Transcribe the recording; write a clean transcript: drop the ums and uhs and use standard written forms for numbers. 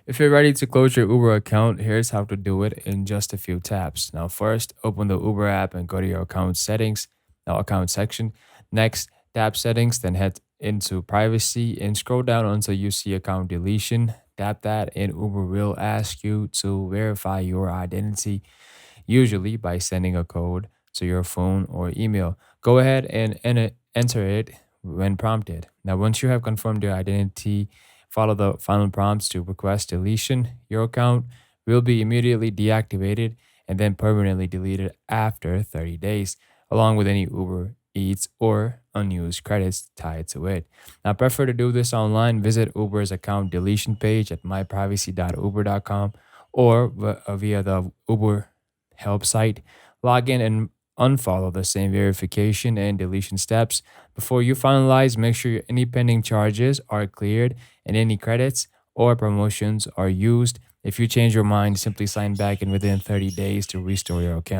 If you're ready to close your Uber account, here's how to do it in just a few taps. Now, first, open the Uber app and go to your account settings, now account section. Next, tap settings, then head into privacy and scroll down until you see account deletion. Tap that, and Uber will ask you to verify your identity, usually by sending a code to your phone or email. Go ahead and enter it when prompted. Now, once you have confirmed your identity, follow the final prompts to request deletion. Your account will be immediately deactivated and then permanently deleted after 30 days, along with any Uber Eats or unused credits tied to it. Now, prefer to do this online. Visit Uber's account deletion page at myprivacy.uber.com or via the Uber help site. Log in and unfollow the same verification and deletion steps. Before you finalize, make sure any pending charges are cleared and any credits or promotions are used. If you change your mind, simply sign back in within 30 days to restore your account.